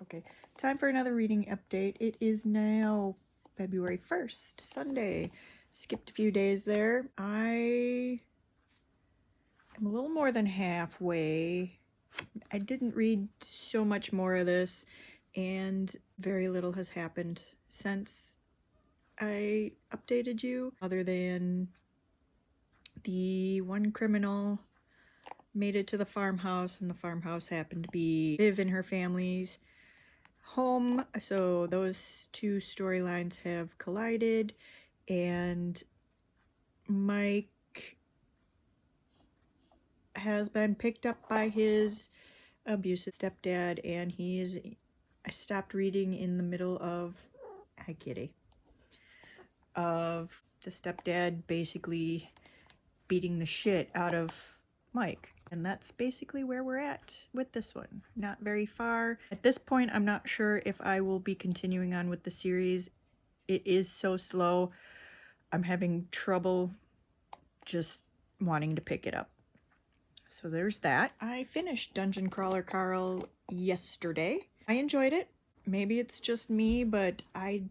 Okay, time for another reading update. It is now February 1st, Sunday. Skipped a few days there. I am a little more than halfway. I didn't read so much more of this, and very little has happened since I updated you, other than the one criminal made it to the farmhouse, and the farmhouse happened to be Viv and her family's home. So those two storylines have collided, and Mike has been picked up by his abusive stepdad, and I stopped reading in the middle of, hi kitty, of the stepdad basically beating the shit out of Mike. And that's basically where we're at with this one. Not very far. At this point, I'm not sure if I will be continuing on with the series. It is so slow. I'm having trouble just wanting to pick it up. So there's that. I finished Dungeon Crawler Carl yesterday. I enjoyed it. Maybe it's just me, but I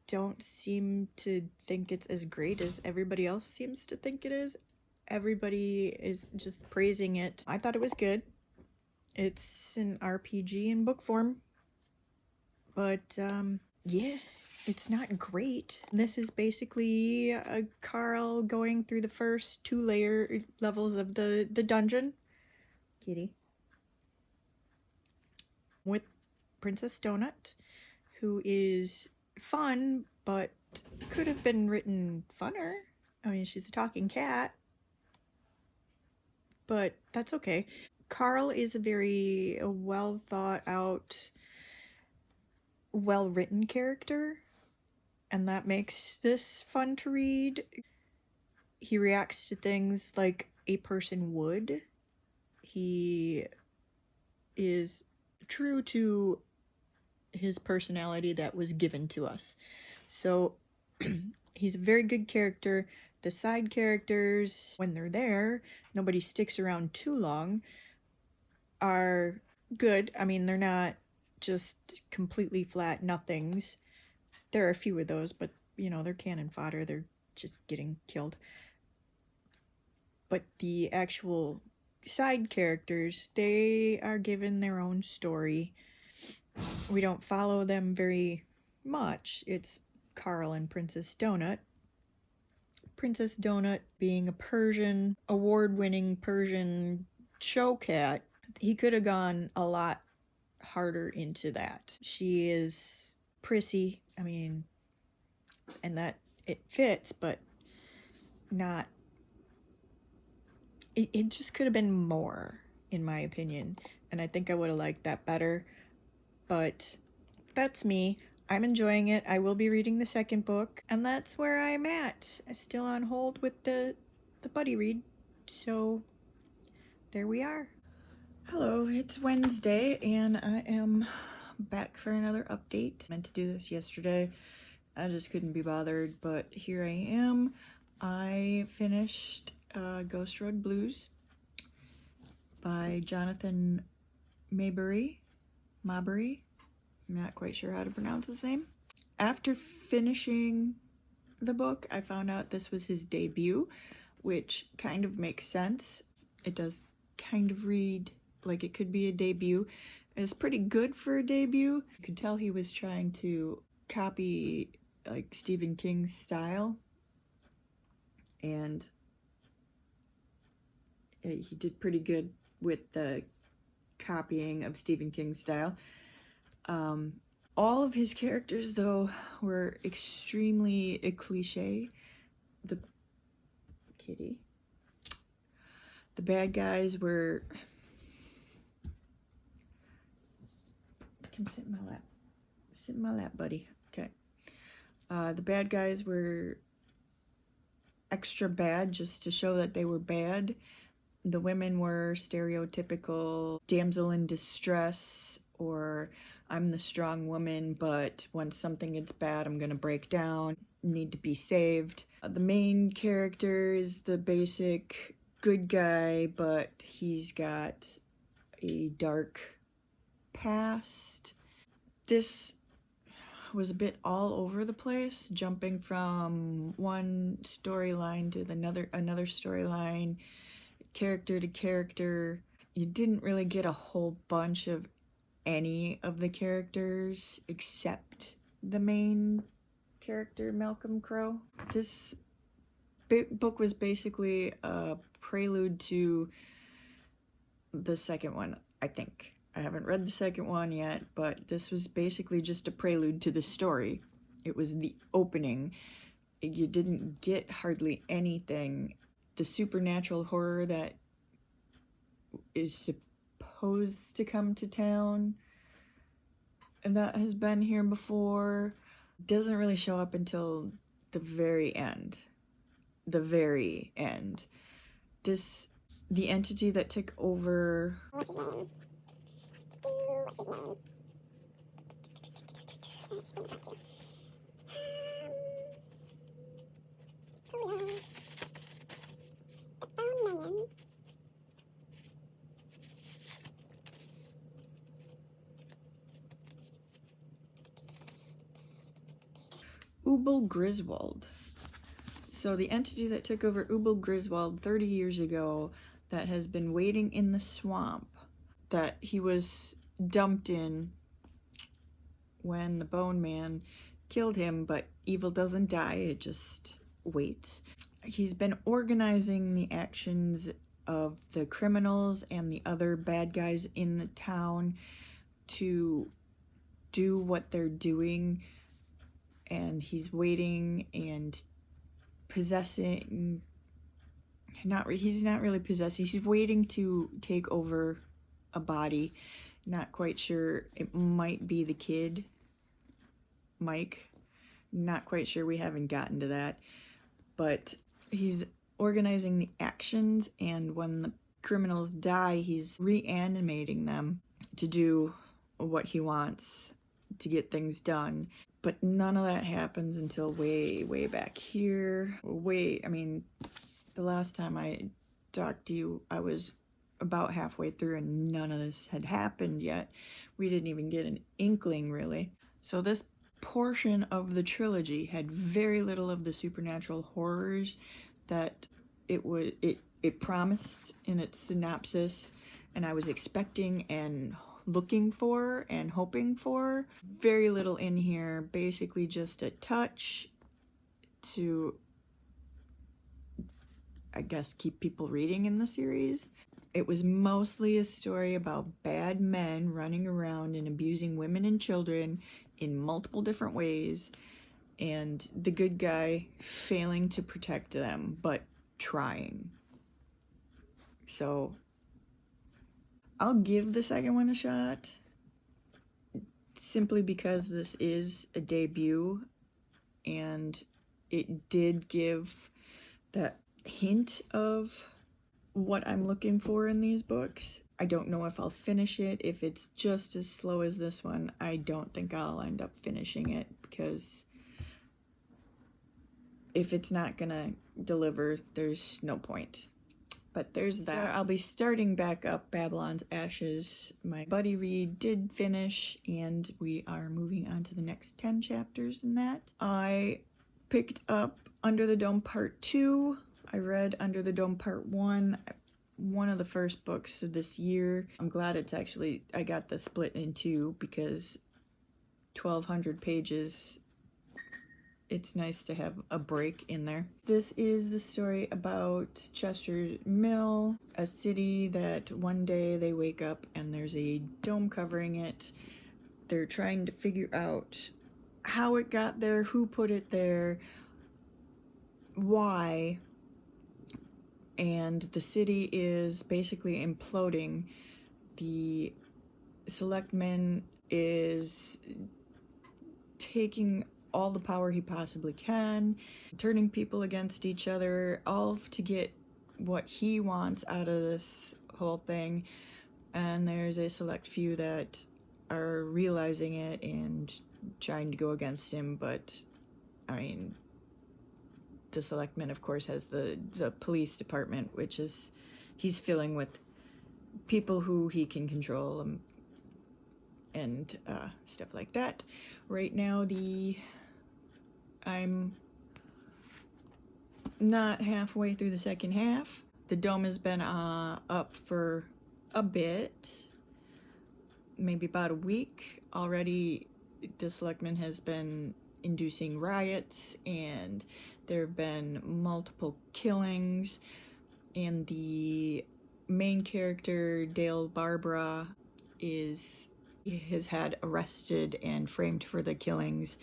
don't seem to think it's as great as everybody else seems to think it is. Everybody is just praising it. I thought it was good. It's an RPG in book form, but yeah, it's not great. This is basically a Carl going through the first two levels of the dungeon, kitty, with Princess Donut, who is fun, but could have been written funner. I mean, she's a talking cat, but that's okay. Carl is a very well thought out, well written character, and that makes this fun to read. He reacts to things like a person would. He is true to his personality that was given to us. So he's a very good character. The side characters, when they're there, nobody sticks around too long, are good. I mean, they're not just completely flat nothings. There are a few of those, but you know, they're cannon fodder. They're just getting killed. But the actual side characters, they are given their own story. We don't follow them very much. It's Carl and Princess Donut. Princess Donut being a Persian, award-winning Persian show cat, he could have gone a lot harder into that. She is prissy, I mean, and that it fits, but not, it just could have been more, in my opinion, and I think I would have liked that better, but that's me. I'm enjoying it. I will be reading the second book, and that's where I'm at. I'm still on hold with the buddy read, so there we are. Hello, it's Wednesday, and I am back for another update. I meant to do this yesterday. I just couldn't be bothered, but here I am. I finished Ghost Road Blues by Jonathan Maberry. I'm not quite sure how to pronounce his name. After finishing the book, I found out this was his debut, which kind of makes sense. It does kind of read like it could be a debut. It's pretty good for a debut. You could tell he was trying to copy like Stephen King's style, and he did pretty good with the copying of Stephen King's style. All of his characters, though, were extremely cliche. The kitty. The bad guys were... Come sit in my lap. Sit in my lap, buddy. Okay. The bad guys were extra bad just to show that they were bad. The women were stereotypical damsel in distress, or I'm the strong woman, but when something gets bad, I'm gonna break down, need to be saved. The main character is the basic good guy, but he's got a dark past. This was a bit all over the place, jumping from one storyline to another storyline, character to character. You didn't really get a whole bunch of any of the characters except the main character, Malcolm Crowe. This book was basically a prelude to the second one, I think. I haven't read the second one yet, but this was basically just a prelude to the story. It was the opening. You didn't get hardly anything. The supernatural horror that is supposed to come to town and that has been here before doesn't really show up until the very end. The very end. The entity that took over... What's his name? It's been fun too. The Bone Man. Ubel Griswold. So the entity that took over Ubel Griswold 30 years ago that has been waiting in the swamp that he was dumped in when the Bone Man killed him, but evil doesn't die, it just waits. He's been organizing the actions of the criminals and the other bad guys in the town to do what they're doing, and he's waiting and possessing, he's not really possessing, he's waiting to take over a body. Not quite sure, it might be the kid, Mike. Not quite sure, we haven't gotten to that. But he's organizing the actions, and when the criminals die, he's reanimating them to do what he wants to get things done. But none of that happens until way, way back here. I mean, the last time I talked to you, I was about halfway through and none of this had happened yet. We didn't even get an inkling, really. So this portion of the trilogy had very little of the supernatural horrors that it promised in its synopsis, and I was expecting and looking for and hoping for. Very little in here, basically just a touch to, I guess, keep people reading in the series. It was mostly a story about bad men running around and abusing women and children in multiple different ways, and the good guy failing to protect them, but trying. So I'll give the second one a shot, simply because this is a debut, and it did give that hint of what I'm looking for in these books. I don't know if I'll finish it. If it's just as slow as this one, I don't think I'll end up finishing it, because if it's not gonna deliver, there's no point. But there's that. I'll be starting back up Babylon's Ashes. My buddy Reed did finish, and we are moving on to the next 10 chapters in that. I picked up Under the Dome Part 2. I read Under the Dome Part 1, one of the first books of this year. I'm glad it's actually, I got the split in two, because 1,200 pages, it's nice to have a break in there. This is the story about Chester's Mill, a city that one day they wake up and there's a dome covering it. They're trying to figure out how it got there, who put it there, why, and the city is basically imploding. The selectman is taking all the power he possibly can, turning people against each other, all to get what he wants out of this whole thing. And there's a select few that are realizing it and trying to go against him, but I mean, the selectman, of course, has the police department, which is, he's filling with people who he can control. and stuff like that. Right now, I'm not halfway through the second half. The dome has been up for a bit, maybe about a week already. The selectman has been inducing riots, and there have been multiple killings, and the main character, Dale Barbara, has had arrested and framed for the killings,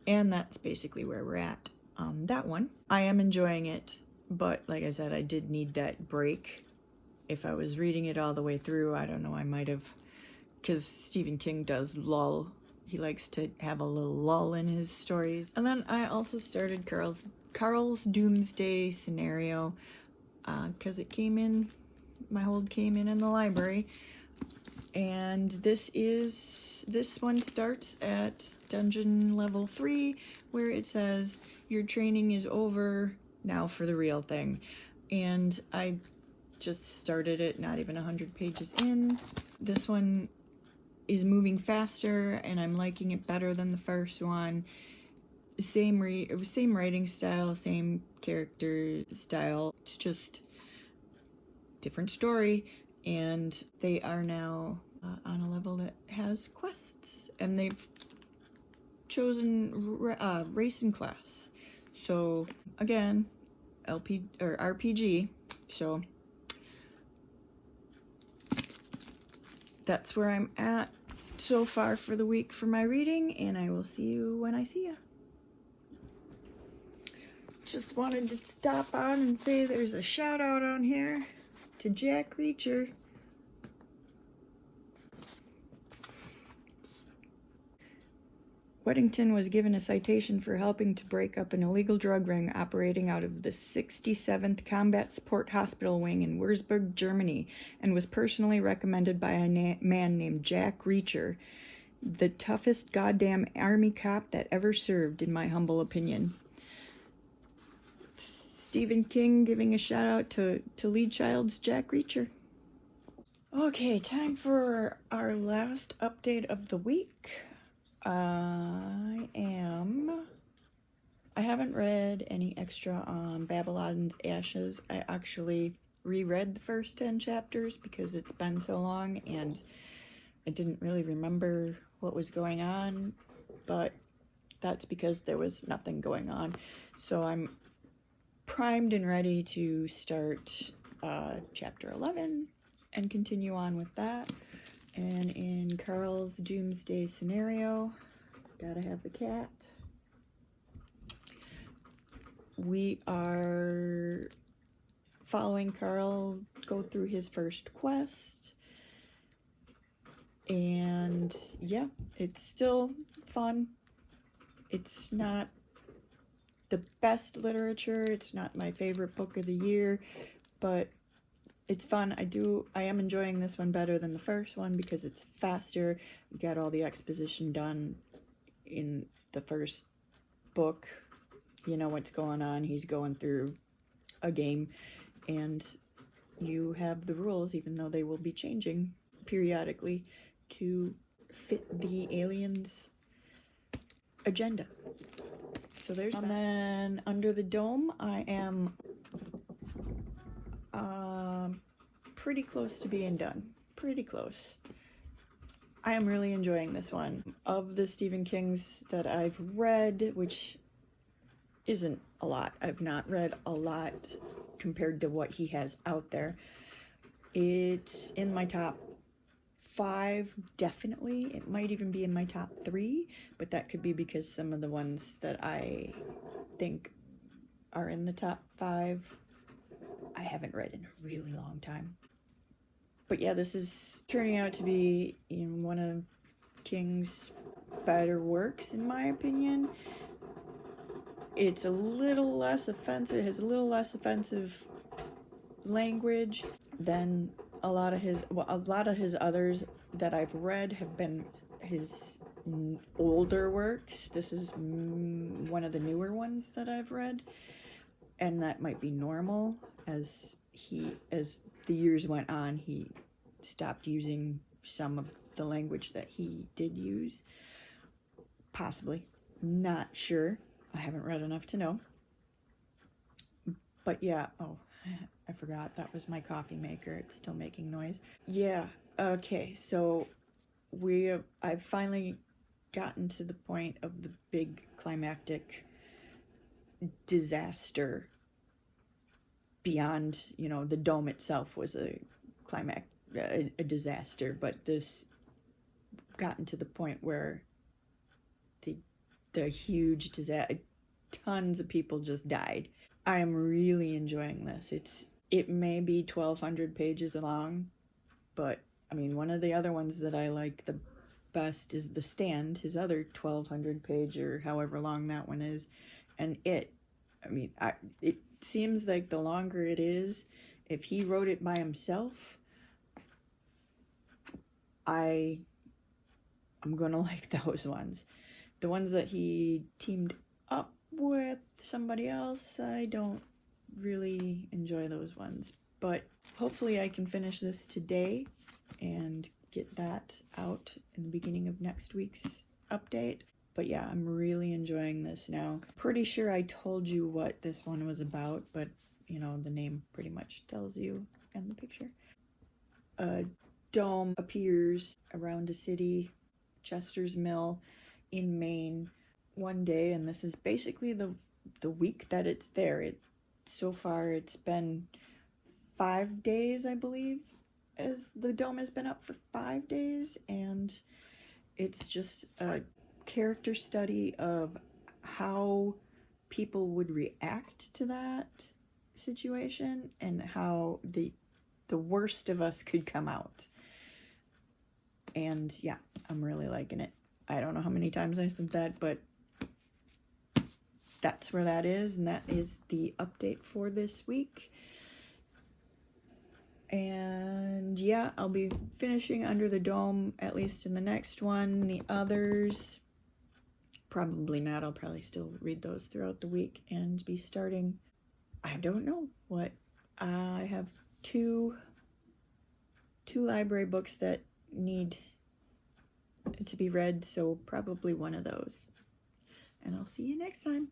and that's basically where we're at on that one. I am enjoying it, but like I said, I did need that break. If I was reading it all the way through, I don't know, I might have, because Stephen King does lull. He likes to have a little lull in his stories. And then I also started Carl's Doomsday Senario, because it came in, my hold came in the library. And this one starts at dungeon level 3, where it says, your training is over, now for the real thing. And I just started it, not even 100 pages in. This one is moving faster, and I'm liking it better than the first one. Same writing style, same character style. It's just different story, and they are now on a level that has quests, and they've chosen race and class. So again, RPG. So that's where I'm at so far for the week for my reading, and I will see you when I see you. Just wanted to stop on and say there's a shout out on here to Jack Reacher. Weddington was given a citation for helping to break up an illegal drug ring operating out of the 67th Combat Support Hospital Wing in Würzburg, Germany, and was personally recommended by a man named Jack Reacher, the toughest goddamn army cop that ever served, in my humble opinion. Stephen King giving a shout out to lead child's Jack Reacher. Okay, time for our last update of the week. I haven't read any extra on Babylon's Ashes. I actually reread the first 10 chapters because it's been so long and I didn't really remember what was going on, but that's because there was nothing going on. So I'm primed and ready to start chapter 11 and continue on with that. And in Carl's Doomsday Senario, gotta have the cat, we are following Carl go through his first quest. And yeah, it's still fun. It's not the best literature. It's not my favorite book of the year, but it's fun. I am enjoying this one better than the first one because it's faster. We got all the exposition done in the first book. You know what's going on. He's going through a game, and you have the rules, even though they will be changing periodically to fit the aliens' agenda. So there's that. And then Under the Dome, I am pretty close to being done. Pretty close. I am really enjoying this one. Of the Stephen Kings that I've read, which isn't a lot. I've not read a lot compared to what he has out there. It's in my top 5, definitely. It might even be in my top 3, but that could be because some of the ones that I think are in the top 5 I haven't read in a really long time. But yeah, this is turning out to be one of King's better works, in my opinion. It's a little less offensive, has a little less offensive language than a lot of his others that I've read have been his older works. This is one of the newer ones that I've read, and that might be normal. As the years went on, he stopped using some of the language that he did use. Possibly. Not sure. I haven't read enough to know. But yeah, oh, I forgot. That was my coffee maker. It's still making noise. Yeah, okay, so I've finally gotten to the point of the big climactic disaster beyond, you know, the dome itself was a disaster, but this gotten to the point where the huge disaster, tons of people just died. I am really enjoying this. It may be 1,200 pages long, but I mein, one of the other ones that I like the best is The Stand, his other 1,200 page or however long that one is, and it seems like the longer it is, if he wrote it by himself, I'm gonna like those ones. The ones that he teamed up with somebody else, I don't really enjoy those ones. But hopefully I can finish this today and get that out in the beginning of next week's update. But yeah, I'm really enjoying this now. Pretty sure I told you what this one was about, but you know, the name pretty much tells you in the picture. A dome appears around a city, Chester's Mill in Maine, one day, and this is basically the week that it's there. So far it's been 5 days, I believe, as the dome has been up for 5 days, and it's just a character study of how people would react to that situation and how the worst of us could come out. And yeah, I'm really liking it. I don't know how many times I said that, but that's where that is, and that is the update for this week. And yeah, I'll be finishing Under the Dome, at least in the next one. The others, probably not. I'll probably still read those throughout the week and be starting, I don't know what. I have two library books that need to be read, so probably one of those. And I'll see you next time.